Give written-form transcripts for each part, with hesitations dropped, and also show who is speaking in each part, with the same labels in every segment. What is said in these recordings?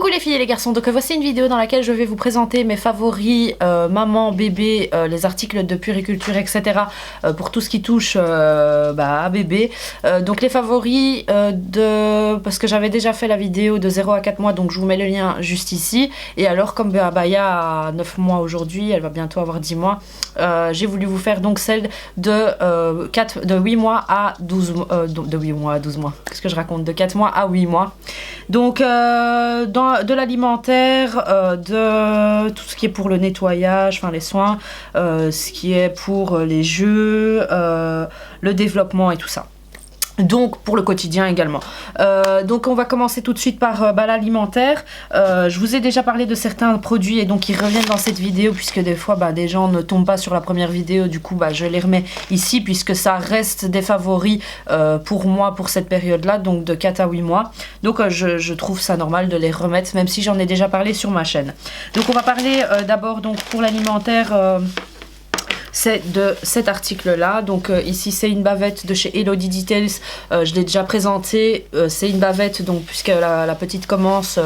Speaker 1: Coucou les filles et les garçons, donc voici une vidéo dans laquelle je vais vous présenter mes favoris maman, bébé, les articles de puériculture, etc. Pour tout ce qui touche à bébé. Donc les favoris parce que j'avais déjà fait la vidéo de 0 à 4 mois, donc je vous mets le lien juste ici. Et alors comme Baya a 9 mois aujourd'hui, elle va bientôt avoir 10 mois, j'ai voulu vous faire donc celle de 8 mois à 12 mois, de 8 mois à 12 mois, qu'est-ce que je raconte, de 4 mois à 8 mois. Donc de l'alimentaire, de tout ce qui est pour le nettoyage, enfin les soins, ce qui est pour les jeux, le développement et tout ça. Donc pour le quotidien également. Donc on va commencer tout de suite par l'alimentaire. Je vous ai déjà parlé de certains produits et donc ils reviennent dans cette vidéo puisque des fois des gens ne tombent pas sur la première vidéo. Du coup je les remets ici puisque ça reste des favoris pour moi pour cette période là, donc de 4 à 8 mois. Donc je trouve ça normal de les remettre même si j'en ai déjà parlé sur ma chaîne. Donc on va parler d'abord donc pour l'alimentaire. C'est de cet article là, donc ici c'est une bavette de chez Elodie Details, je l'ai déjà présenté, c'est une bavette donc puisque la petite commence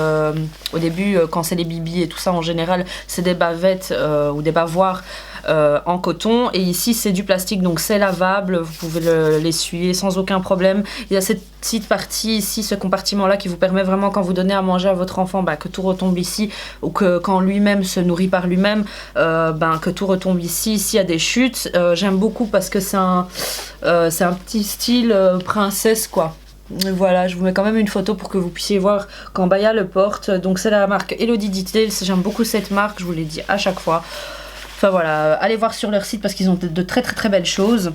Speaker 1: au début quand c'est les bibis et tout ça en général c'est des bavettes ou des bavoirs en coton, et ici c'est du plastique donc c'est lavable, vous pouvez l'essuyer sans aucun problème. Il y a cette petite partie ici, ce compartiment là qui vous permet vraiment quand vous donnez à manger à votre enfant que tout retombe ici, ou que quand lui-même se nourrit par lui-même que tout retombe ici. Ici il y a des chutes, j'aime beaucoup parce que c'est un petit style princesse quoi. Voilà, je vous mets quand même une photo pour que vous puissiez voir quand Baya le porte. Donc c'est la marque Elodie Details, j'aime beaucoup cette marque, je vous l'ai dit à chaque fois. Enfin voilà, allez voir sur leur site parce qu'ils ont de très belles choses.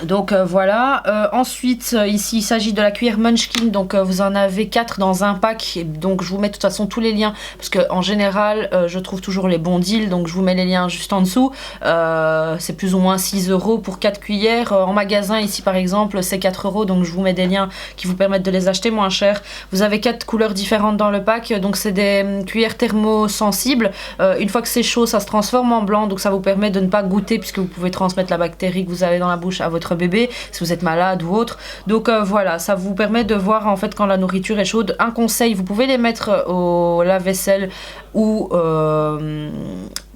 Speaker 1: Donc voilà, ensuite ici il s'agit de la cuillère Munchkin, donc vous en avez 4 dans un pack, et donc je vous mets de toute façon tous les liens parce que en général je trouve toujours les bons deals, donc je vous mets les liens juste en dessous. C'est plus ou moins 6 € pour 4 cuillères, en magasin ici par exemple c'est 4 €, donc je vous mets des liens qui vous permettent de les acheter moins cher. Vous avez 4 couleurs différentes dans le pack, donc c'est des cuillères thermosensibles, une fois que c'est chaud ça se transforme en blanc, donc ça vous permet de ne pas goûter puisque vous pouvez transmettre la bactérie que vous avez dans la bouche à votre bébé si vous êtes malade ou autre. Donc voilà, ça vous permet de voir en fait quand la nourriture est chaude. Un conseil, vous pouvez les mettre au lave-vaisselle ou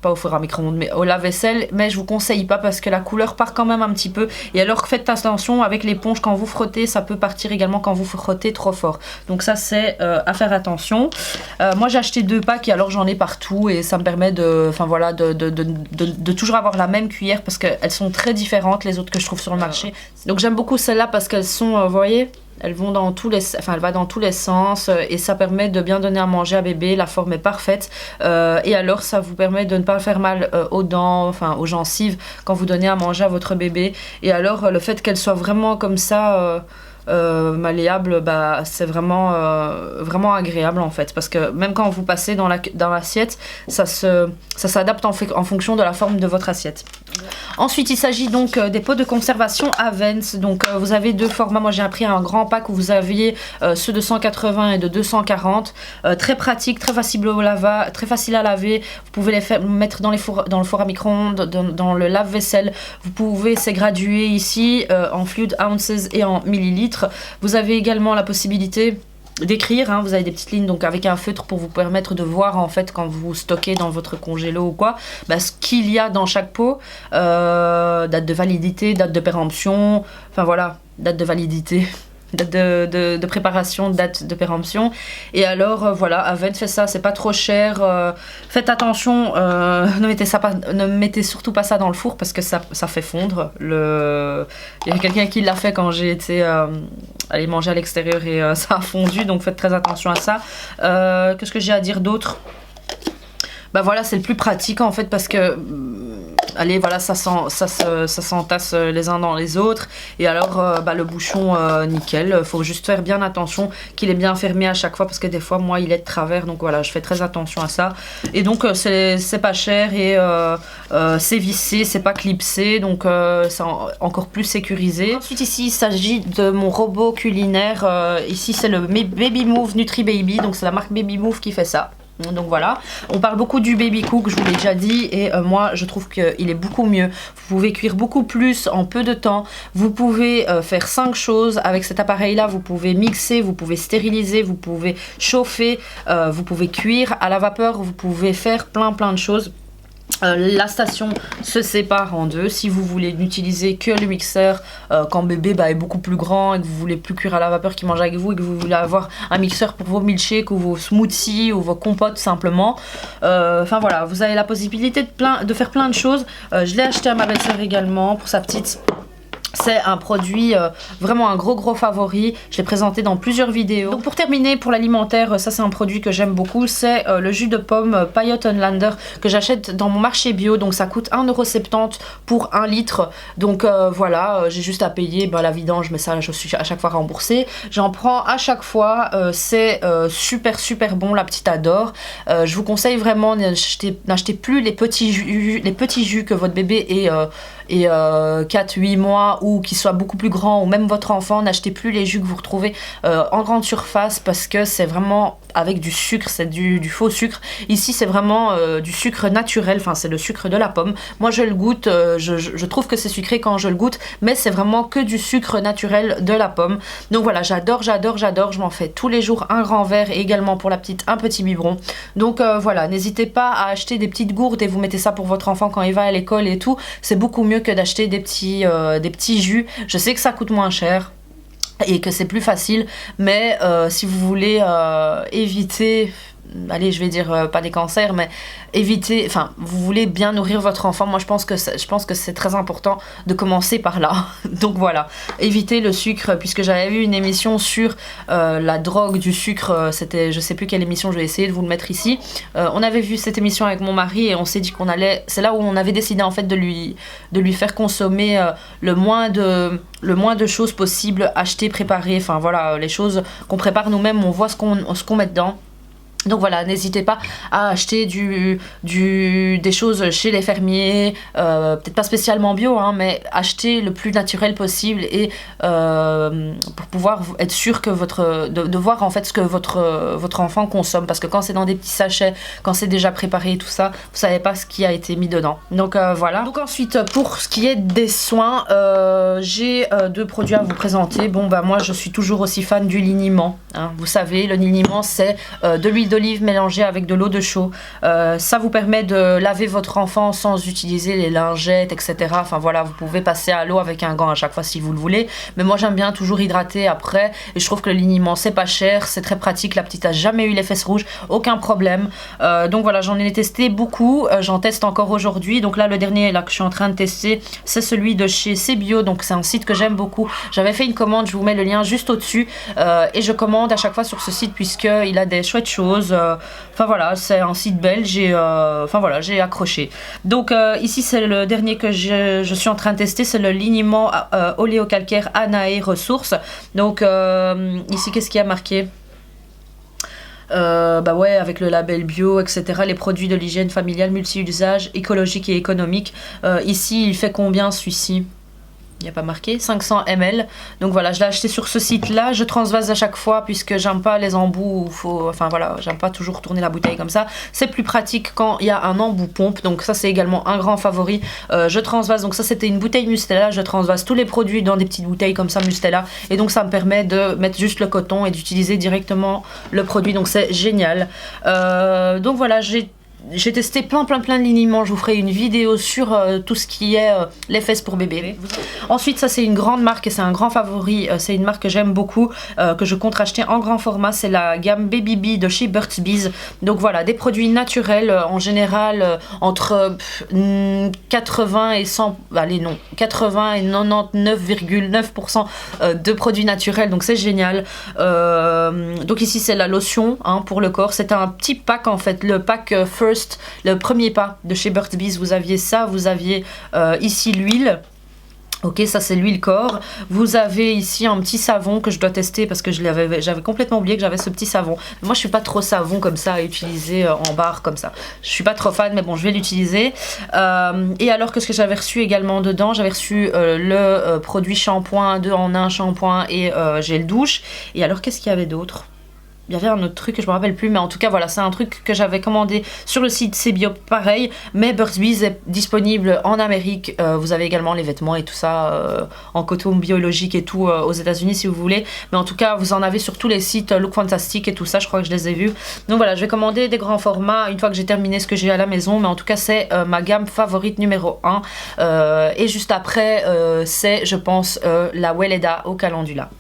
Speaker 1: pas au four à micro-ondes mais au lave-vaisselle, mais je vous conseille pas parce que la couleur part quand même un petit peu, et alors faites attention avec l'éponge quand vous frottez, ça peut partir également quand vous frottez trop fort, donc ça c'est à faire attention. Moi j'ai acheté 2 packs et alors j'en ai partout et ça me permet de toujours avoir la même cuillère parce qu'elles sont très différentes les autres que je trouve sur le marché. Donc j'aime beaucoup celle-là parce qu'elles sont, vous voyez, elle va dans tous les sens et ça permet de bien donner à manger à bébé, la forme est parfaite et alors ça vous permet de ne pas faire mal aux dents, aux gencives quand vous donnez à manger à votre bébé. Et alors le fait qu'elle soit vraiment comme ça malléable, c'est vraiment agréable en fait, parce que même quand vous passez dans l'assiette, ça s'adapte en fonction de la forme de votre assiette. Ensuite il s'agit donc des pots de conservation Avens, donc vous avez 2 formats. Moi j'ai pris un grand pack où vous aviez ceux de 180 et de 240, très pratique, très facile à laver. Vous pouvez les mettre dans le four à micro-ondes, dans le lave-vaisselle. Vous pouvez, c'est gradué ici en fluid ounces et en millilitres. Vous avez également la possibilité d'écrire, vous avez des petites lignes donc avec un feutre pour vous permettre de voir en fait quand vous stockez dans votre congélo ou quoi, ce qu'il y a dans chaque pot, date de validité, date de péremption, voilà, date de validité, date de préparation, date de péremption. Et alors voilà, Avens fait ça, c'est pas trop cher. Faites attention, ne mettez surtout pas ça dans le four parce que ça fait fondre. Il y a quelqu'un qui l'a fait quand j'ai été aller manger à l'extérieur et ça a fondu, donc faites très attention à ça. Qu'est-ce que j'ai à dire d'autre? Voilà, c'est le plus pratique en fait parce que allez, voilà, ça s'entasse les uns dans les autres. Et alors le bouchon nickel, faut juste faire bien attention qu'il est bien fermé à chaque fois parce que des fois moi il est de travers, donc voilà, je fais très attention à ça. Et donc c'est pas cher et c'est vissé, c'est pas clipsé, donc c'est encore plus sécurisé. Ensuite ici il s'agit de mon robot culinaire, ici c'est le Baby Move Nutri Baby, donc c'est la marque Baby Move qui fait ça. Donc voilà, on parle beaucoup du baby cook, je vous l'ai déjà dit, et moi je trouve qu'il est beaucoup mieux. Vous pouvez cuire beaucoup plus en peu de temps, vous pouvez faire 5 choses avec cet appareil là, vous pouvez mixer, vous pouvez stériliser, vous pouvez chauffer, vous pouvez cuire à la vapeur, vous pouvez faire plein de choses. La station se sépare en deux. Si vous voulez n'utiliser que le mixeur quand bébé est beaucoup plus grand et que vous voulez plus cuire à la vapeur qu'il mange avec vous et que vous voulez avoir un mixeur pour vos milkshakes ou vos smoothies ou vos compotes simplement, enfin voilà, vous avez la possibilité de faire plein de choses. Je l'ai acheté à ma belle-sœur également pour sa petite. C'est un produit vraiment un gros favori. Je l'ai présenté dans plusieurs vidéos. Donc pour terminer, pour l'alimentaire, ça c'est un produit que j'aime beaucoup. C'est le jus de pomme Payot Unlander que j'achète dans mon marché bio. Donc ça coûte 1,70 € pour 1 litre. Donc voilà, j'ai juste à payer la vidange, mais ça je suis à chaque fois remboursée. J'en prends à chaque fois. C'est super bon, la petite adore. Je vous conseille vraiment, n'achetez plus les petits jus que votre bébé ait 4-8 mois ou qui soit beaucoup plus grand, ou même votre enfant. N'achetez plus les jus que vous retrouvez en grande surface parce que c'est vraiment avec du sucre, c'est du faux sucre. Ici c'est vraiment du sucre naturel, enfin c'est le sucre de la pomme. Moi je le goûte, je trouve que c'est sucré quand je le goûte, mais c'est vraiment que du sucre naturel de la pomme. Donc voilà, j'adore, je m'en fais tous les jours un grand verre et également pour la petite un petit biberon. Donc voilà, n'hésitez pas à acheter des petites gourdes et vous mettez ça pour votre enfant quand il va à l'école et tout. C'est beaucoup mieux que d'acheter des petits jus. Je sais que ça coûte moins cher et que c'est plus facile, mais si vous voulez éviter, allez je vais dire pas des cancers, mais éviter, enfin vous voulez bien nourrir votre enfant, moi je pense que c'est très important de commencer par là. Donc voilà, évitez le sucre, puisque j'avais vu une émission sur la drogue du sucre, c'était je sais plus quelle émission, je vais essayer de vous le mettre ici. On avait vu cette émission avec mon mari et on s'est dit qu'on allait, c'est là où on avait décidé en fait de lui faire consommer le moins de choses possible, acheter, préparer, enfin voilà, les choses qu'on prépare nous-mêmes, on voit ce qu'on met dedans. Donc voilà, n'hésitez pas à acheter des choses chez les fermiers, peut-être pas spécialement bio, hein, mais achetez le plus naturel possible et pour pouvoir être sûr que de voir en fait ce que votre enfant consomme, parce que quand c'est dans des petits sachets, quand c'est déjà préparé et tout ça, vous savez pas ce qui a été mis dedans. Donc voilà. Donc ensuite, pour ce qui est des soins, j'ai 2 produits à vous présenter. Bon moi je suis toujours aussi fan du liniment, hein. Vous savez, le liniment c'est de l'huile d'olive mélangée avec de l'eau de chaux. Ça vous permet de laver votre enfant sans utiliser les lingettes, etc. Enfin voilà, vous pouvez passer à l'eau avec un gant à chaque fois si vous le voulez. Mais moi j'aime bien toujours hydrater après. Et je trouve que le liniment c'est pas cher, c'est très pratique. La petite a jamais eu les fesses rouges, aucun problème. Donc voilà, j'en ai testé beaucoup. J'en teste encore aujourd'hui. Donc là le dernier là que je suis en train de tester, c'est celui de chez CBio. Donc c'est un site que j'aime beaucoup. J'avais fait une commande, je vous mets le lien juste au-dessus. Et je commande à chaque fois sur ce site puisqu'il a des chouettes choses. Enfin voilà, c'est un site belge et enfin voilà, j'ai accroché. Donc ici c'est le dernier que je suis en train de tester, c'est le liniment oléocalcaire Anae Ressources. Donc ici qu'est-ce qu'il y a marqué? Ouais, avec le label bio, etc. Les produits de l'hygiène familiale, multi-usage, écologique et économique. Ici il fait combien celui-ci? Il n'y a pas marqué, 500 ml. Donc voilà, je l'ai acheté sur ce site là. Je transvase à chaque fois puisque j'aime pas les embouts, enfin voilà, j'aime pas toujours tourner la bouteille comme ça. C'est plus pratique quand il y a un embout pompe. Donc ça c'est également un grand favori. Je transvase, donc ça c'était une bouteille Mustela. Je transvase tous les produits dans des petites bouteilles comme ça Mustela. Et donc ça me permet de mettre juste le coton et d'utiliser directement le produit. Donc c'est génial. Donc voilà, j'ai testé plein de liniments. Je vous ferai une vidéo sur tout ce qui est les fesses pour bébé. Ensuite ça c'est une grande marque et c'est un grand favori. C'est une marque que j'aime beaucoup, que je compte racheter en grand format. C'est la gamme Baby Bee de chez Burt's Bees. Donc voilà, des produits naturels en général entre 80 et 100, allez non, 80 et 99,9% de produits naturels. Donc c'est génial. Donc ici c'est la lotion hein, pour le corps. C'est un petit pack en fait, le pack First, le premier pas de chez Burt's Bees. Vous aviez ça, vous aviez ici l'huile. Ok, ça c'est l'huile corps. Vous avez ici un petit savon que je dois tester parce que j'avais complètement oublié que j'avais ce petit savon. Moi je suis pas trop savon comme ça à utiliser en barre comme ça. Je suis pas trop fan, mais bon je vais l'utiliser. Et alors qu'est-ce que j'avais reçu également dedans? J'avais reçu le produit shampoing 2 en 1 shampoing et gel douche. Et alors qu'est-ce qu'il y avait d'autre? il y avait un autre truc que je me rappelle plus, mais en tout cas voilà, c'est un truc que j'avais commandé sur le site CBio, pareil, mais Burt's Bees est disponible en Amérique. Vous avez également les vêtements et tout ça en coton biologique et tout aux États-Unis si vous voulez, mais en tout cas vous en avez sur tous les sites Look Fantastic et tout ça, je crois que je les ai vus. Donc voilà, je vais commander des grands formats une fois que j'ai terminé ce que j'ai à la maison, mais en tout cas c'est ma gamme favorite numéro 1 et juste après c'est je pense la Weleda au calendula.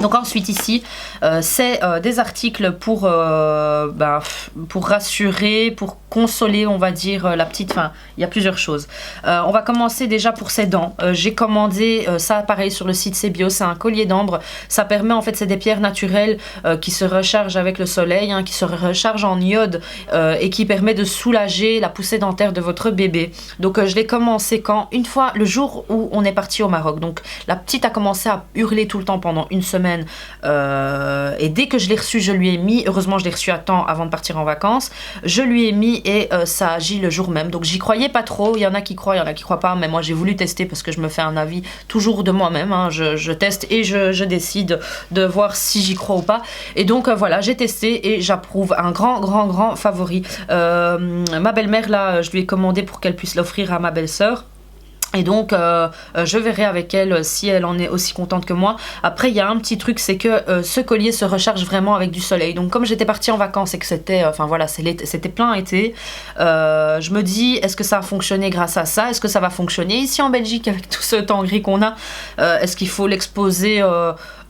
Speaker 1: Donc ensuite ici c'est des articles pour rassurer, pour consoler on va dire la petite, enfin il y a plusieurs choses. On va commencer déjà pour ses dents. J'ai commandé ça pareil sur le site CBio, c'est un collier d'ambre. Ça permet en fait, c'est des pierres naturelles qui se rechargent avec le soleil, qui se rechargent en iode et qui permet de soulager la poussée dentaire de votre bébé. Donc je l'ai commencé une fois le jour où on est parti au Maroc. Donc la petite a commencé à hurler tout le temps pendant une semaine et dès que je l'ai reçu je lui ai mis, heureusement je l'ai reçu à temps avant de partir en vacances, je lui ai mis et ça agit le jour même. Donc j'y croyais pas trop, il y en a qui croient, il y en a qui croient pas, mais moi j'ai voulu tester parce que je me fais un avis toujours de moi-même, je teste et je décide de voir si j'y crois ou pas. Et donc voilà, j'ai testé et j'approuve, un grand favori. Ma belle-mère là, je lui ai commandé pour qu'elle puisse l'offrir à ma belle-sœur. Et donc je verrai avec elle si elle en est aussi contente que moi. Après il y a un petit truc, c'est que ce collier se recharge vraiment avec du soleil. Donc comme j'étais partie en vacances et que c'était voilà, c'était plein été, je me dis est-ce que ça a fonctionné grâce à ça? Est-ce que ça va fonctionner ici en Belgique avec tout ce temps gris qu'on a? Est-ce qu'il faut l'exposer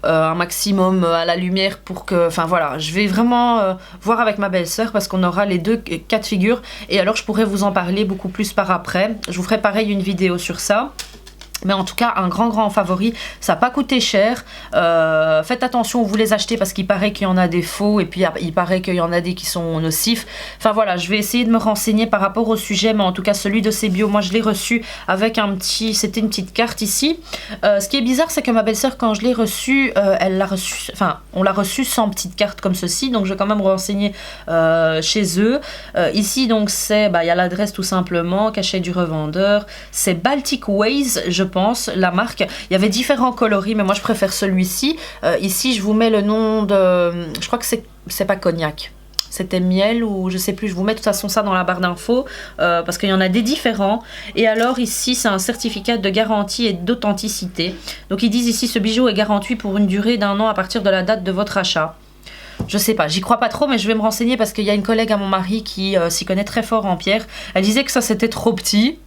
Speaker 1: un maximum à la lumière pour que... Enfin voilà, je vais vraiment voir avec ma belle-sœur parce qu'on aura les deux cas de figure et alors je pourrais vous en parler beaucoup plus par après. Je vous ferai pareil une vidéo sur ça. Mais en tout cas un grand favori, ça n'a pas coûté cher. Faites attention où vous les achetez parce qu'il paraît qu'il y en a des faux et puis il paraît qu'il y en a des qui sont nocifs. Enfin voilà, je vais essayer de me renseigner par rapport au sujet, mais en tout cas celui de CBio, moi je l'ai reçu avec c'était une petite carte ici. Ce qui est bizarre, c'est que ma belle-sœur, quand je l'ai reçu, on l'a reçu sans petite carte comme ceci, donc je vais quand même renseigner chez eux. Ici donc c'est, il y a l'adresse tout simplement, cachet du revendeur, c'est Baltic Ways, je pense, la marque. Il y avait différents coloris, mais moi je préfère celui-ci. Ici, je vous mets le nom de... Je crois que c'est pas cognac. C'était miel ou je sais plus. Je vous mets de toute façon ça dans la barre d'infos parce qu'il y en a des différents. Et alors ici, c'est un certificat de garantie et d'authenticité. Donc ils disent ici, ce bijou est garanti pour une durée d'1 an à partir de la date de votre achat. Je sais pas, j'y crois pas trop, mais je vais me renseigner parce qu'il y a une collègue à mon mari qui s'y connaît très fort en pierre. Elle disait que ça c'était trop petit.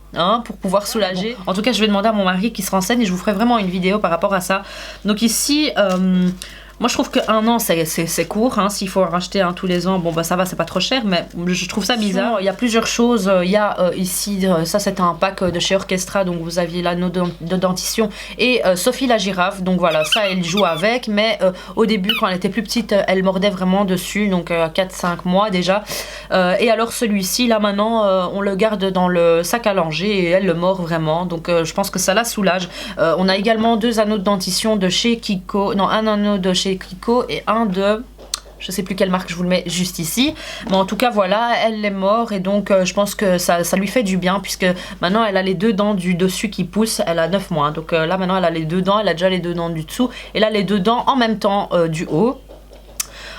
Speaker 1: Pour pouvoir soulager. En tout cas, je vais demander à mon mari qui se renseigne et je vous ferai vraiment une vidéo par rapport à ça. Donc ici, moi je trouve que 1 an c'est court. S'il faut en racheter un tous les ans, bon ça va, c'est pas trop cher, mais je trouve ça bizarre. Il y a plusieurs choses. Il y a ici, ça c'est un pack de chez Orchestra, donc vous aviez l'anneau de dentition et Sophie la girafe. Donc voilà, ça elle joue avec, mais au début quand elle était plus petite, elle mordait vraiment dessus, donc 4-5 mois déjà. Et alors celui-ci là maintenant, on le garde dans le sac à langer et elle le mord vraiment, donc je pense que ça la soulage. On a également 2 anneaux de dentition de chez Kiko, non un anneau de chez Kiko et un de... Je sais plus quelle marque, je vous le mets juste ici. Mais en tout cas, voilà, elle est morte et donc je pense que ça lui fait du bien puisque maintenant elle a les 2 dents du dessus qui poussent. Elle a 9 mois. Donc là maintenant elle a les 2 dents, elle a déjà les 2 dents du dessous et là les 2 dents en même temps du haut.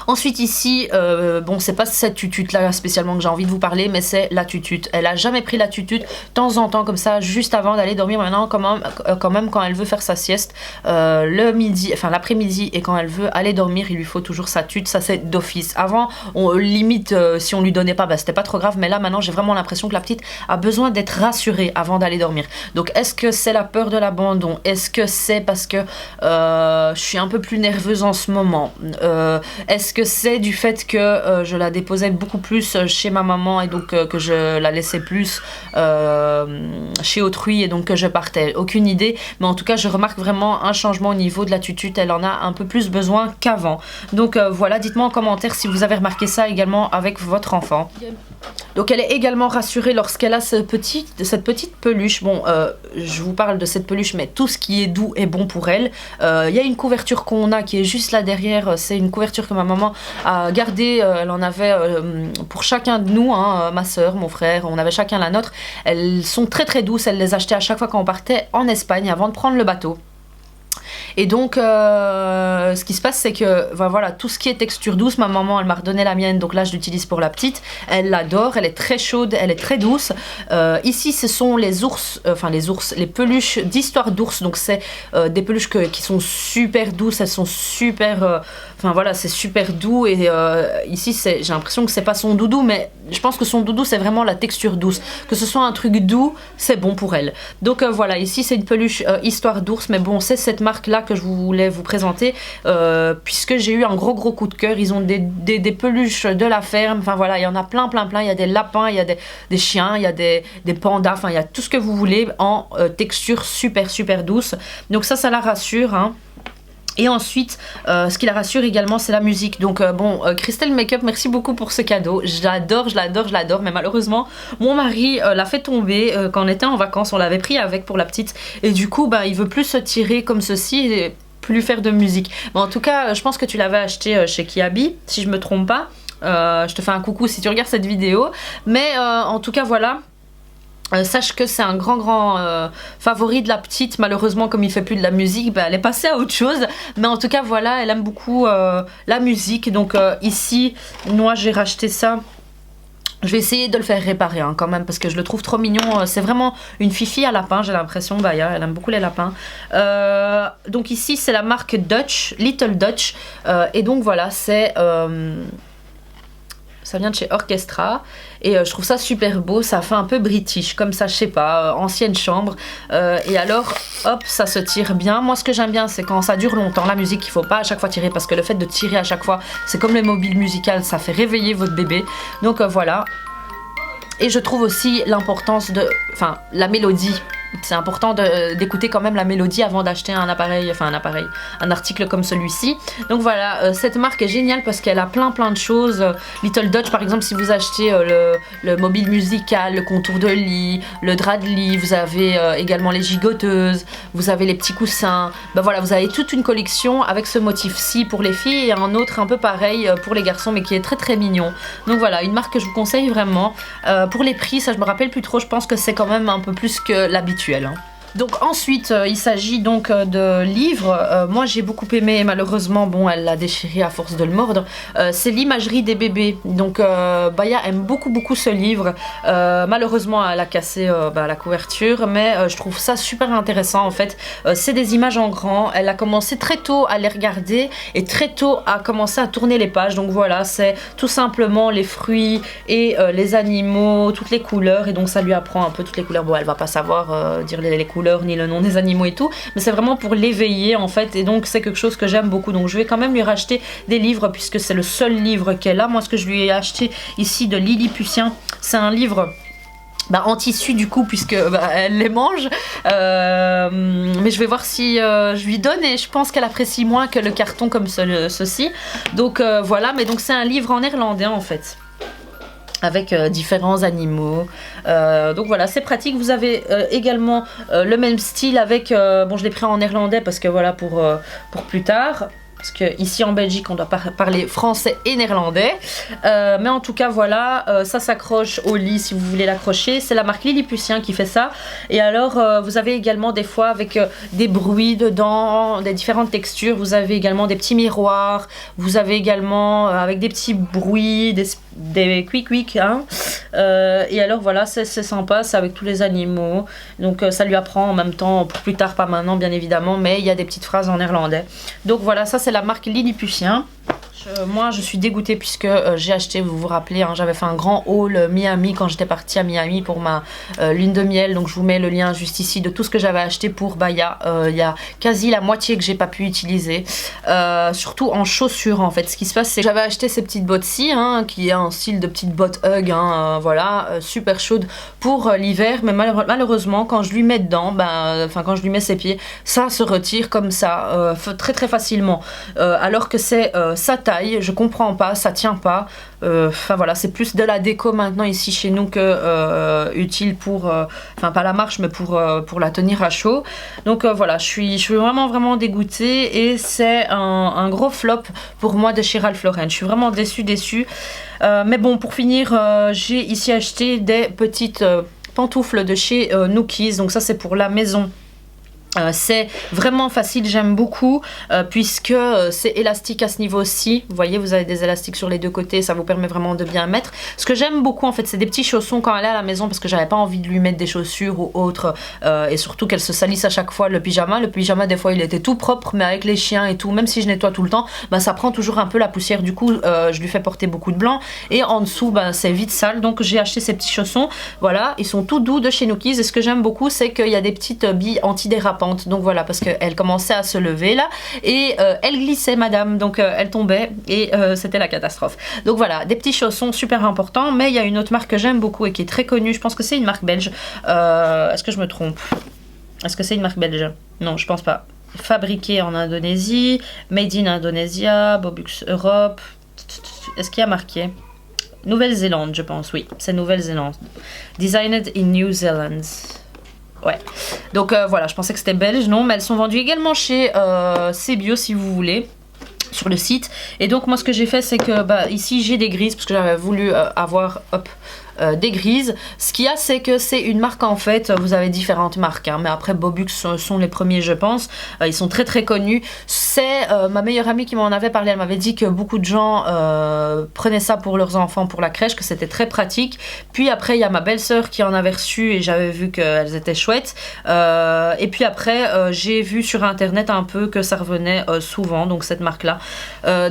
Speaker 1: Ensuite ici, bon c'est pas cette tutute là spécialement que j'ai envie de vous parler, mais c'est la tutute. Elle a jamais pris la tutute, de temps en temps comme ça, juste avant d'aller dormir. Maintenant quand même quand elle veut faire sa sieste, le midi, enfin l'après-midi et quand elle veut aller dormir, il lui faut toujours sa tute, ça c'est d'office. Avant, limite si on lui donnait pas, c'était pas trop grave, mais là maintenant j'ai vraiment l'impression que la petite a besoin d'être rassurée avant d'aller dormir. Donc est-ce que c'est la peur de l'abandon? Est-ce que c'est parce que je suis un peu plus nerveuse en ce moment? Est-ce que c'est du fait que je la déposais beaucoup plus chez ma maman et donc que je la laissais plus chez autrui et donc que je partais? Aucune idée, mais en tout cas je remarque vraiment un changement au niveau de la tutute, elle en a un peu plus besoin qu'avant. Donc voilà, dites-moi en commentaire si vous avez remarqué ça également avec votre enfant. Donc elle est également rassurée lorsqu'elle a cette petite peluche. Bon, je vous parle de cette peluche, mais tout ce qui est doux est bon pour elle. Il y a une couverture qu'on a qui est juste là derrière. C'est une couverture que ma maman a gardée. Elle en avait pour chacun de nous, ma soeur, mon frère, on avait chacun la nôtre. Elles sont très douces. Elle les achetait à chaque fois quand on partait en Espagne avant de prendre le bateau. Et donc ce qui se passe, c'est que voilà, tout ce qui est texture douce, ma maman elle m'a redonné la mienne, donc là je l'utilise pour la petite. Elle l'adore, elle est très chaude, elle est très douce. Ici ce sont les ours, les peluches d'Histoire d'ours, donc c'est des peluches qui sont super douces, elles sont super, voilà, c'est super doux. Et ici j'ai l'impression que c'est pas son doudou, mais je pense que son doudou c'est vraiment la texture douce, que ce soit un truc doux, c'est bon pour elle. Donc voilà, ici c'est une peluche Histoire d'ours, mais bon, c'est cette marque là que je voulais vous présenter, puisque j'ai eu un gros coup de cœur. Ils ont des peluches de la ferme, enfin voilà, il y en a plein, il y a des lapins, il y a des chiens, il y a des pandas, enfin il y a tout ce que vous voulez en texture super douce. Donc ça la rassure, hein. Et ensuite, ce qui la rassure également, c'est la musique. Donc Crystal Makeup, merci beaucoup pour ce cadeau. Je l'adore, mais malheureusement, mon mari l'a fait tomber quand on était en vacances. On l'avait pris avec pour la petite. Et du coup, il veut plus se tirer comme ceci et plus faire de musique. Mais en tout cas, je pense que tu l'avais acheté chez Kiabi, si je me trompe pas. Je te fais un coucou si tu regardes cette vidéo. Mais en tout cas, voilà. Sache que c'est un grand favori de la petite. Malheureusement, comme il fait plus de la musique, elle est passée à autre chose. Mais en tout cas, voilà, elle aime beaucoup la musique. Donc ici, moi j'ai racheté ça. Je vais essayer de le faire réparer hein, quand même, parce que je le trouve trop mignon. C'est vraiment une fifi à lapin, j'ai l'impression. Baya, elle aime beaucoup les lapins. Donc ici, c'est la marque Dutch, Little Dutch. Et donc voilà, c'est... ça vient de chez Orchestra et je trouve ça super beau, ça fait un peu british comme ça, je sais pas, ancienne chambre. Et alors hop, ça se tire bien. Moi ce que j'aime bien, c'est quand ça dure longtemps la musique, il faut pas à chaque fois tirer, parce que le fait de tirer à chaque fois, c'est comme les mobiles musicales, ça fait réveiller votre bébé. Donc voilà. Et je trouve aussi l'importance de, la mélodie. C'est important d'écouter quand même la mélodie avant d'acheter un article comme celui-ci. Donc voilà, cette marque est géniale parce qu'elle a plein de choses. Little Dutch, par exemple, si vous achetez le mobile musical, le contour de lit, le drap de lit, vous avez également les gigoteuses, vous avez les petits coussins. Voilà, vous avez toute une collection avec ce motif-ci pour les filles et un autre un peu pareil pour les garçons, mais qui est très mignon. Donc voilà, une marque que je vous conseille vraiment. Pour les prix, ça je me rappelle plus trop, je pense que c'est quand même un peu plus que l'habituel. Donc ensuite il s'agit donc de livres. Moi j'ai beaucoup aimé, malheureusement bon elle l'a déchiré à force de le mordre, c'est l'imagerie des bébés. Donc Baya aime beaucoup ce livre. Malheureusement elle a cassé la couverture, mais je trouve ça super intéressant en fait. C'est des images en grand, elle a commencé très tôt à les regarder et très tôt à commencer à tourner les pages. Donc voilà, c'est tout simplement les fruits et les animaux, toutes les couleurs, et donc ça lui apprend un peu toutes les couleurs. Bon elle va pas savoir dire les couleurs ni le nom des animaux et tout, mais c'est vraiment pour l'éveiller en fait, et donc c'est quelque chose que j'aime beaucoup. Donc je vais quand même lui racheter des livres puisque c'est le seul livre qu'elle a. Moi ce que je lui ai acheté ici de Lilliputien, c'est un livre en tissu du coup, puisque elle les mange, mais je vais voir si je lui donne, et je pense qu'elle apprécie moins que le carton comme ceci. Donc voilà, mais donc c'est un livre en néerlandais en fait, avec différents animaux. Donc voilà, c'est pratique. Vous avez également le même style avec... bon, je l'ai pris en néerlandais parce que voilà, pour plus tard. Parce que ici en Belgique, on doit parler français et néerlandais. Mais en tout cas, voilà, ça s'accroche au lit si vous voulez l'accrocher. C'est la marque Lilliputien qui fait ça. Et alors, vous avez également des fois avec des bruits dedans, des différentes textures. Vous avez également des petits miroirs. Vous avez également avec des petits bruits, des quick hein. Et alors voilà, c'est sympa, c'est avec tous les animaux. Donc ça lui apprend en même temps, pour plus tard, pas maintenant bien évidemment, mais il y a des petites phrases en néerlandais. Donc voilà, ça c'est la marque Lilliputien. Moi je suis dégoûtée puisque j'ai acheté, vous vous rappelez, hein, j'avais fait un grand haul Miami quand j'étais partie à Miami pour ma lune de miel. Donc je vous mets le lien juste ici de tout ce que j'avais acheté pour Baya. Il y a quasi la moitié que j'ai pas pu utiliser, surtout en chaussures en fait. Ce qui se passe, c'est que j'avais acheté ces petites bottes-ci, hein, qui est un style de petite botte Hug, hein, voilà, super chaude pour l'hiver, mais malheureusement quand je lui mets dedans, quand je lui mets ses pieds, ça se retire comme ça très facilement, alors que c'est sa taille. Je comprends pas, ça tient pas. Voilà, c'est plus de la déco maintenant ici chez nous que utile pour, pas la marche, mais pour la tenir à chaud. Donc voilà, je suis vraiment dégoûtée, et c'est un gros flop pour moi de chez Ralph Lauren. Je suis vraiment déçue. Mais bon, pour finir, j'ai ici acheté des petites pantoufles de chez Nookies. Donc ça c'est pour la maison. C'est vraiment facile, j'aime beaucoup puisque c'est élastique à ce niveau aussi. Vous voyez, vous avez des élastiques sur les deux côtés, ça vous permet vraiment de bien mettre. Ce que j'aime beaucoup en fait, c'est des petits chaussons quand elle est à la maison parce que j'avais pas envie de lui mettre des chaussures ou autre et surtout qu'elle se salisse à chaque fois le pyjama. Le pyjama des fois il était tout propre mais avec les chiens et tout, même si je nettoie tout le temps, bah, ça prend toujours un peu la poussière. Du coup je lui fais porter beaucoup de blanc et en dessous bah, c'est vite sale. Donc j'ai acheté ces petits chaussons, voilà, ils sont tout doux de chez Nookies et ce que j'aime beaucoup c'est qu'il y a des petites billes antidérapantes. Donc voilà, parce qu'elle commençait à se lever là et elle glissait madame, donc elle tombait et c'était la catastrophe. Donc voilà, des petits chaussons super importants. Mais il y a une autre marque que j'aime beaucoup et qui est très connue, je pense que c'est une marque belge. Est-ce que je me trompe? Est-ce que c'est une marque belge? Non, je pense pas. Fabriqué en Indonésie, made in Indonesia, Bobux Europe. Est-ce qu'il y a marqué Nouvelle-Zélande? Je pense, oui, c'est Nouvelle-Zélande. Designed in New Zealand. Ouais, donc voilà, je pensais que c'était belge, non, mais elles sont vendues également chez Cbio si vous voulez, sur le site. Et donc moi ce que j'ai fait c'est que bah, ici j'ai des grises parce que j'avais voulu avoir hop, des grises. Ce qu'il y a c'est que c'est une marque en fait, vous avez différentes marques hein, mais après Bobux sont les premiers je pense, ils sont très très connus. C'est ma meilleure amie qui m'en avait parlé, elle m'avait dit que beaucoup de gens prenaient ça pour leurs enfants pour la crèche, que c'était très pratique. Puis après il y a ma belle-sœur qui en avait reçu et j'avais vu qu'elles étaient chouettes et puis après j'ai vu sur internet un peu que ça revenait souvent, donc cette marque là.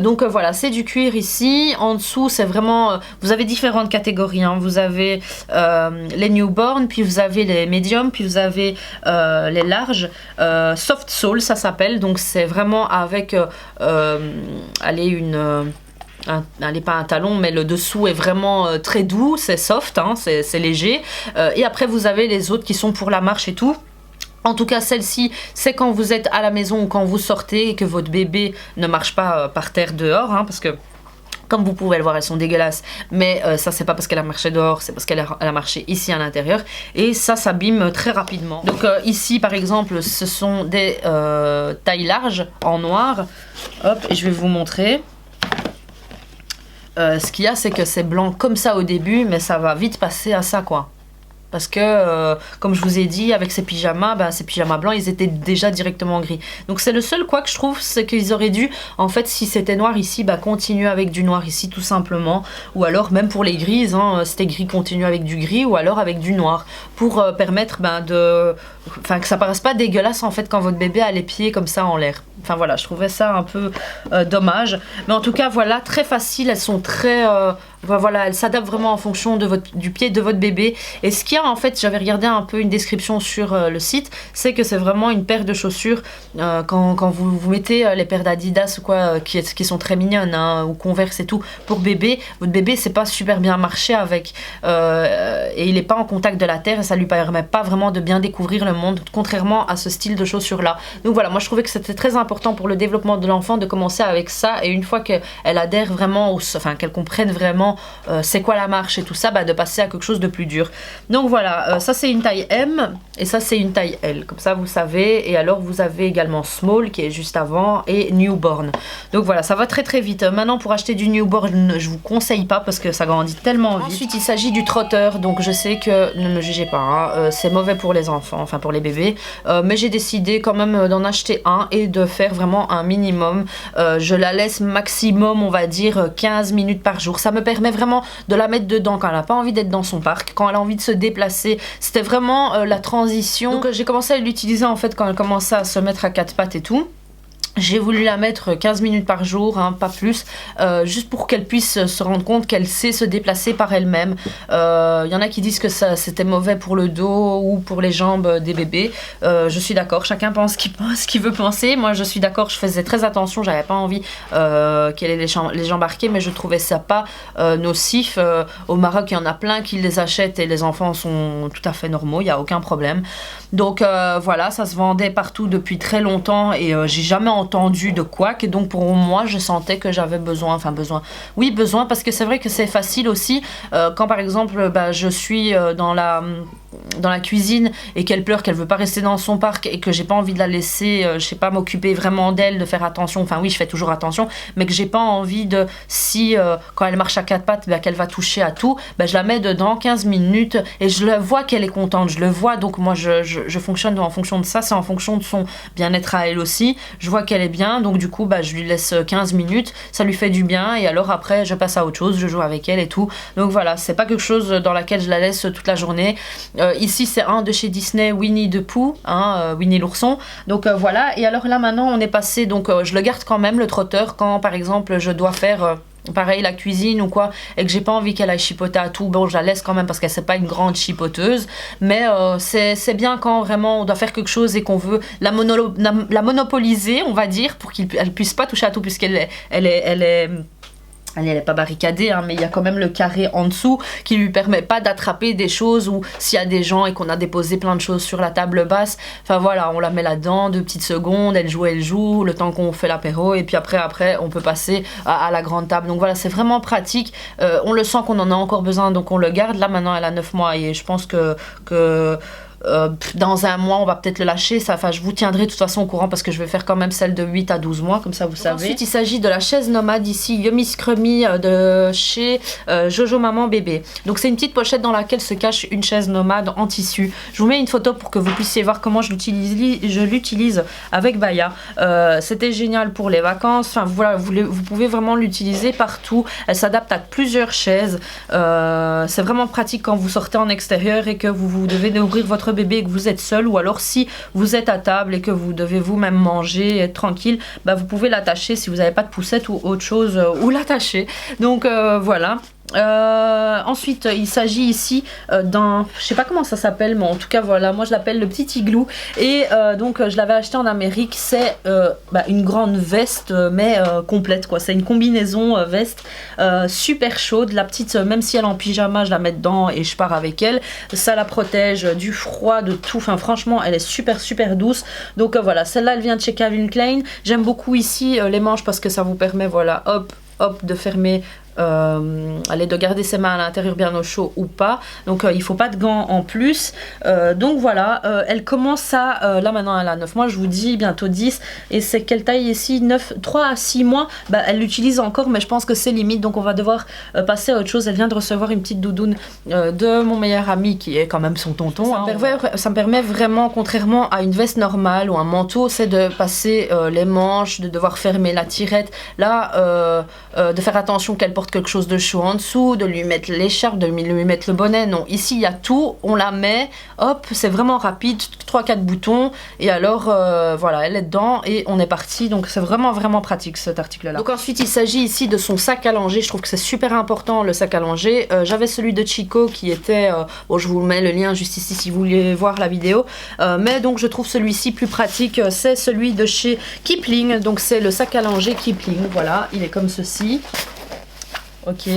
Speaker 1: Donc voilà, c'est du cuir ici. En dessous c'est vraiment, vous avez différentes catégories hein. Vous avez les newborn, puis vous avez les medium, puis vous avez les larges, soft sole ça s'appelle, donc c'est vraiment avec allez allez, pas un talon mais le dessous est vraiment très doux, c'est soft hein, c'est léger et après vous avez les autres qui sont pour la marche et tout. En tout cas, celle-ci, c'est quand vous êtes à la maison ou quand vous sortez et que votre bébé ne marche pas par terre dehors, hein, parce que comme vous pouvez le voir, elles sont dégueulasses, mais ça c'est pas parce qu'elle a marché dehors, c'est parce qu'elle a marché ici à l'intérieur, et ça s'abîme très rapidement. Donc ici par exemple, ce sont des tailles larges en noir, hop, et je vais vous montrer. Ce qu'il y a, c'est que c'est blanc comme ça au début, mais ça va vite passer à ça quoi. Parce que, comme je vous ai dit, avec ces pyjamas blancs, ils étaient déjà directement gris. Donc c'est le seul quoi que je trouve, c'est qu'ils auraient dû, en fait, si c'était noir ici, bah continuer avec du noir ici, tout simplement. Ou alors, même pour les grises, hein, c'était gris, continuer avec du gris, ou alors avec du noir. Pour permettre que ça paraisse pas dégueulasse, en fait, quand votre bébé a les pieds comme ça en l'air. Enfin voilà, je trouvais ça un peu dommage. Mais en tout cas, voilà, très facile, elles sont très... voilà, elles s'adaptent vraiment en fonction du pied de votre bébé. Et ce qu'il y a en fait, j'avais regardé un peu une description sur le site, c'est que c'est vraiment une paire de chaussures quand vous mettez les paires d'Adidas ou quoi qui sont très mignonnes hein, ou Converse et tout pour bébé, votre bébé c'est pas super bien marché avec et il est pas en contact de la terre et ça lui permet pas vraiment de bien découvrir le monde contrairement à ce style de chaussures là. Donc voilà, moi je trouvais que c'était très important pour le développement de l'enfant de commencer avec ça et une fois qu'elle adhère vraiment, qu'elle comprenne vraiment c'est quoi la marche et tout ça, bah, de passer à quelque chose de plus dur. Donc voilà, ça c'est une taille M et ça c'est une taille L, comme ça vous savez. Et alors vous avez également small qui est juste avant et newborn. Donc voilà, ça va très très vite. Maintenant pour acheter du newborn, je vous conseille pas parce que ça grandit tellement vite. Ensuite il s'agit du trotter, donc je sais que, ne me jugez pas, hein, c'est mauvais pour les enfants, enfin pour les bébés. Mais j'ai décidé quand même d'en acheter un et de faire vraiment un minimum. Je la laisse maximum, on va dire 15 minutes par jour. Ça me permet vraiment de la mettre dedans quand elle n'a pas envie d'être dans son parc, quand elle a envie de se déplacer. C'était vraiment la transition. Donc j'ai commencé à l'utiliser en fait quand elle commençait à se mettre à quatre pattes et tout. J'ai voulu la mettre 15 minutes par jour, hein, pas plus, juste pour qu'elle puisse se rendre compte qu'elle sait se déplacer par elle-même. Y en a qui disent que c'était mauvais pour le dos ou pour les jambes des bébés. Je suis d'accord, chacun pense ce qu'il veut penser. Moi je suis d'accord, je faisais très attention, j'avais pas envie qu'elle ait les jambes arquées, mais je trouvais ça pas nocif. Au Maroc il y en a plein qui les achètent et les enfants sont tout à fait normaux, il n'y a aucun problème. Donc voilà, ça se vendait partout depuis très longtemps et j'ai jamais entendu de couac, et donc pour moi je sentais que j'avais besoin, oui besoin, parce que c'est vrai que c'est facile aussi quand par exemple je suis dans la cuisine et qu'elle pleure, qu'elle veut pas rester dans son parc et que j'ai pas envie de la laisser, je sais pas, m'occuper vraiment d'elle, de faire attention, enfin oui je fais toujours attention, mais que j'ai pas envie de, si quand elle marche à quatre pattes, qu'elle va toucher à tout, je la mets dedans 15 minutes et je le vois qu'elle est contente, je le vois, donc moi je fonctionne en fonction de ça, c'est en fonction de son bien-être à elle aussi, je vois qu'elle est bien, donc du coup je lui laisse 15 minutes, ça lui fait du bien, et alors après je passe à autre chose, je joue avec elle et tout, donc voilà, c'est pas quelque chose dans laquelle je la laisse toute la journée. Ici c'est un de chez Disney, Winnie the Pooh, Winnie l'ourson, donc voilà, et alors là maintenant on est passé, donc je le garde quand même le trotteur quand par exemple je dois faire pareil la cuisine ou quoi, et que j'ai pas envie qu'elle aille chipoter à tout, bon je la laisse quand même parce qu'elle c'est pas une grande chipoteuse, mais c'est bien quand vraiment on doit faire quelque chose et qu'on veut la monopoliser, on va dire, pour qu'elle puisse pas toucher à tout, puisqu'elle elle n'est pas barricadée, mais il y a quand même le carré en dessous qui lui permet pas d'attraper des choses, ou s'il y a des gens et qu'on a déposé plein de choses sur la table basse, enfin voilà, on la met là-dedans 2 petites secondes, elle joue, le temps qu'on fait l'apéro, et puis après on peut passer à la grande table, donc voilà, c'est vraiment pratique, on le sent qu'on en a encore besoin, donc on le garde. Là maintenant elle a 9 mois et je pense que dans un mois on va peut-être le lâcher, je vous tiendrai de toute façon au courant, parce que je vais faire quand même celle de 8 à 12 mois, comme ça vous savez. Ensuite il s'agit de la chaise nomade, ici Yummy Scrummy de chez Jojo Maman Bébé, donc c'est une petite pochette dans laquelle se cache une chaise nomade en tissu. Je vous mets une photo pour que vous puissiez voir comment je l'utilise avec Baya. C'était génial pour les vacances, enfin voilà, vous pouvez vraiment l'utiliser partout, elle s'adapte à plusieurs chaises, c'est vraiment pratique quand vous sortez en extérieur et que vous devez nourrir votre bébé et que vous êtes seul, ou alors si vous êtes à table et que vous devez vous-même manger, être tranquille, vous pouvez l'attacher si vous n'avez pas de poussette ou autre chose où l'attacher, donc voilà. Ensuite il s'agit ici d'un, je sais pas comment ça s'appelle, mais en tout cas voilà, moi je l'appelle le petit igloo, et donc je l'avais acheté en Amérique, c'est une grande veste mais complète quoi, c'est une combinaison veste super chaude, la petite, même si elle est en pyjama, je la mets dedans et je pars avec elle, ça la protège du froid, de tout, enfin franchement elle est super douce, donc voilà, celle-là elle vient de chez Calvin Klein. J'aime beaucoup ici les manches parce que ça vous permet, voilà, hop de fermer, de garder ses mains à l'intérieur bien au chaud ou pas, donc il faut pas de gants en plus, donc voilà, elle commence à là maintenant elle a 9 mois, je vous dis bientôt 10, et c'est quelle taille ici, 3 à 6 mois, elle l'utilise encore, mais je pense que c'est limite, donc on va devoir passer à autre chose. Elle vient de recevoir une petite doudoune de mon meilleur ami qui est quand même son tonton, ça me permet vraiment, contrairement à une veste normale ou un manteau, c'est de passer les manches, de devoir fermer la tirette, là de faire attention qu'elle porte quelque chose de chaud en dessous, de lui mettre l'écharpe, de lui mettre le bonnet. Non, ici il y a tout, on la met, hop, c'est vraiment rapide, 3-4 boutons, et alors voilà, elle est dedans et on est parti, donc c'est vraiment pratique cet article là. Donc ensuite il s'agit ici de son sac à langer, je trouve que c'est super important le sac à langer. J'avais celui de Chico qui était, bon je vous mets le lien juste ici si vous voulez voir la vidéo, mais donc je trouve celui-ci plus pratique, c'est celui de chez Kipling, donc c'est le sac à langer Kipling, voilà, il est comme ceci. Ok,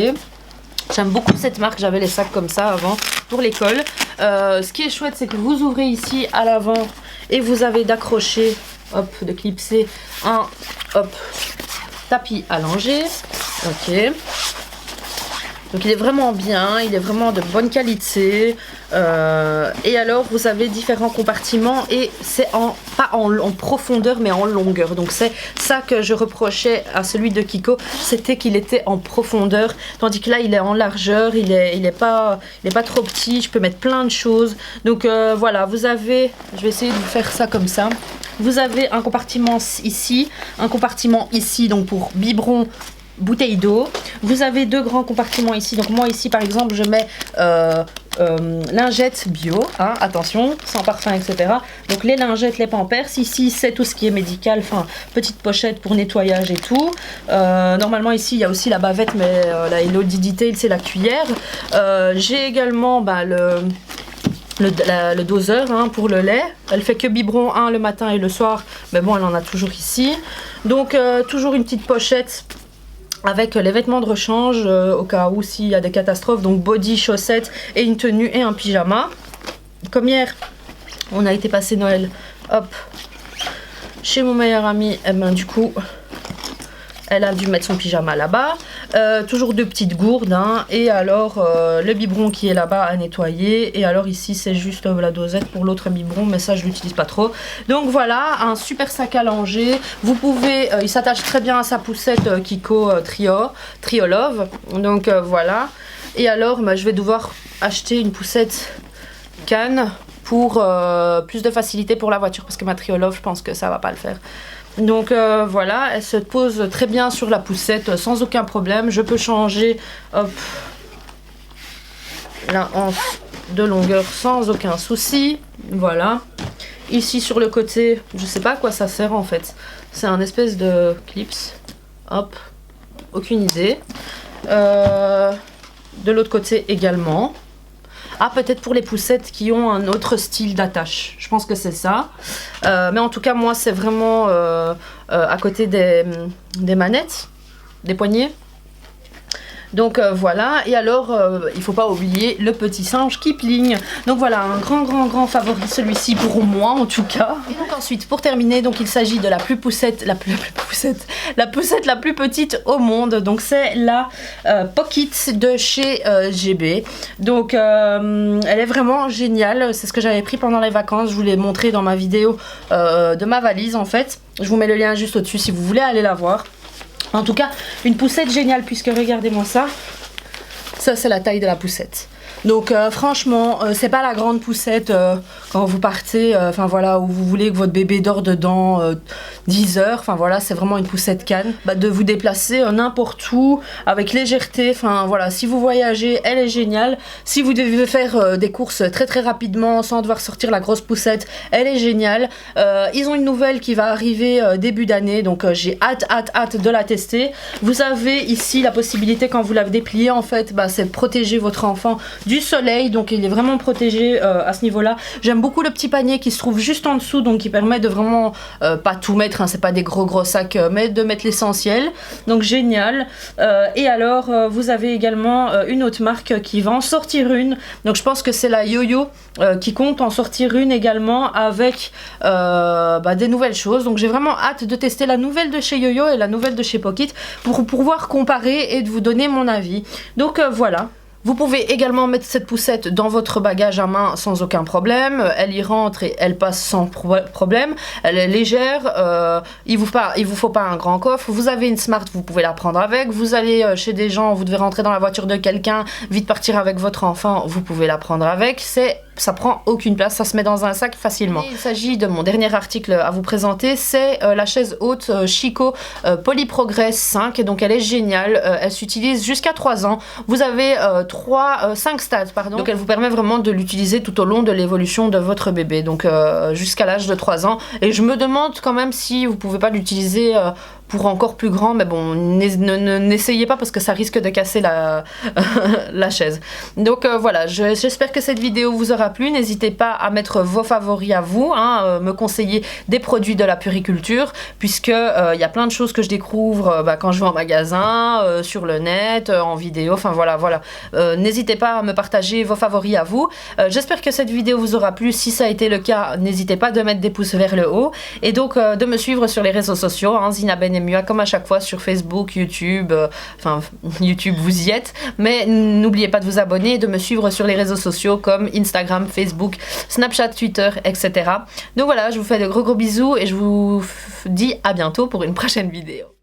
Speaker 1: j'aime beaucoup cette marque, j'avais les sacs comme ça avant pour l'école. Ce qui est chouette, c'est que vous ouvrez ici à l'avant et vous avez d'accrocher, hop, de clipser un tapis à langer. Ok, donc il est vraiment bien, il est vraiment de bonne qualité. Et alors vous avez différents compartiments et c'est pas en profondeur mais en longueur, donc c'est ça que je reprochais à celui de Kiko, c'était qu'il était en profondeur, tandis que là il est en largeur, il est pas trop petit, je peux mettre plein de choses, donc voilà, vous avez, je vais essayer de vous faire ça comme ça, vous avez un compartiment ici, un compartiment ici, donc pour biberon, bouteille d'eau, vous avez 2 grands compartiments ici, donc moi ici par exemple je mets lingettes bio, attention, sans parfum, etc. Donc les lingettes, les pampers, ici c'est tout ce qui est médical, enfin petite pochette pour nettoyage et tout. Normalement ici il y a aussi la bavette, mais la Hello Detail c'est la cuillère. J'ai également le doseur pour le lait, elle fait que biberon 1 le matin et le soir, mais bon elle en a toujours ici. Donc toujours une petite pochette avec les vêtements de rechange au cas où s'il y a des catastrophes, donc body, chaussettes et une tenue et un pyjama. Comme hier on a été passer Noël, hop, chez mon meilleur ami, et ben du coup elle a dû mettre son pyjama là-bas. Toujours 2 petites gourdes, hein. Et alors le biberon qui est là-bas à nettoyer. Et alors ici c'est juste la dosette pour l'autre biberon, mais ça je l'utilise pas trop. Donc voilà, un super sac à langer. Vous pouvez, il s'attache très bien à sa poussette Kiko Trio Love. Donc voilà. Et alors je vais devoir acheter une poussette canne pour plus de facilité pour la voiture, parce que ma Trio Love, je pense que ça va pas le faire. Donc voilà, elle se pose très bien sur la poussette sans aucun problème. Je peux changer, hop, la hanche de longueur sans aucun souci. Voilà. Ici sur le côté, je sais pas à quoi ça sert en fait. C'est un espèce de clips. Hop, aucune idée. De l'autre côté également. Ah, peut-être pour les poussettes qui ont un autre style d'attache. Je pense que c'est ça. Mais en tout cas, moi, c'est vraiment à côté des manettes, des poignées. Donc voilà, et alors il faut pas oublier le petit singe Kipling. Donc voilà, un grand favori, celui-ci pour moi en tout cas. Et donc ensuite, pour terminer, donc il s'agit de la poussette la plus petite au monde. Donc c'est la Pocket de chez GB. Donc elle est vraiment géniale. C'est ce que j'avais pris pendant les vacances. Je vous l'ai montré dans ma vidéo de ma valise en fait. Je vous mets le lien juste au-dessus si vous voulez aller la voir. En tout cas, une poussette géniale, puisque regardez-moi ça. Ça, c'est la taille de la poussette. Donc franchement, c'est pas la grande poussette quand vous partez, enfin voilà, où vous voulez que votre bébé dort dedans 10 heures. Enfin voilà, c'est vraiment une poussette canne. De vous déplacer n'importe où, avec légèreté. Enfin voilà, si vous voyagez, elle est géniale. Si vous devez faire des courses très rapidement, sans devoir sortir la grosse poussette, elle est géniale. Ils ont une nouvelle qui va arriver début d'année, donc j'ai hâte de la tester. Vous avez ici la possibilité, quand vous la dépliez en fait, c'est protéger votre enfant du soleil, donc il est vraiment protégé à ce niveau là. J'aime beaucoup le petit panier qui se trouve juste en dessous, donc qui permet de vraiment pas tout mettre, hein, c'est pas des gros sacs, mais de mettre l'essentiel, donc génial. Et alors vous avez également une autre marque qui va en sortir une, donc je pense que c'est la YoYo qui compte en sortir une également avec des nouvelles choses. Donc j'ai vraiment hâte de tester la nouvelle de chez YoYo et la nouvelle de chez Pocket pour pouvoir comparer et de vous donner mon avis. Donc voilà. Vous pouvez également mettre cette poussette dans votre bagage à main sans aucun problème. Elle y rentre et elle passe sans problème. Elle est légère. Il vous faut pas un grand coffre. Vous avez une Smart, vous pouvez la prendre avec. Vous allez chez des gens, vous devez rentrer dans la voiture de quelqu'un, vite partir avec votre enfant, vous pouvez la prendre avec. Ça prend aucune place, ça se met dans un sac facilement. Et il s'agit de mon dernier article à vous présenter, c'est la chaise haute Chico Polyprogress 5. Donc elle est géniale, elle s'utilise jusqu'à 3 ans. Vous avez 5 stades, pardon. Donc elle vous permet vraiment de l'utiliser tout au long de l'évolution de votre bébé, donc jusqu'à l'âge de 3 ans. Et je me demande quand même si vous pouvez pas l'utiliser pour encore plus grand, mais bon, n'essayez pas parce que ça risque de casser la chaise. Donc voilà, j'espère que cette vidéo vous aura plu. N'hésitez pas à mettre vos favoris à vous, hein, me conseiller des produits de la puériculture, puisque il y a plein de choses que je découvre quand je vais en magasin, sur le net, en vidéo, enfin voilà. N'hésitez pas à me partager vos favoris à vous. J'espère que cette vidéo vous aura plu. Si ça a été le cas, n'hésitez pas de mettre des pouces vers le haut et donc de me suivre sur les réseaux sociaux, hein, Zina Benemmua, comme à chaque fois sur Facebook, YouTube, YouTube vous y êtes, mais n'oubliez pas de vous abonner et de me suivre sur les réseaux sociaux comme Instagram, Facebook, Snapchat, Twitter, etc. Donc voilà, je vous fais de gros bisous et je vous dis à bientôt pour une prochaine vidéo.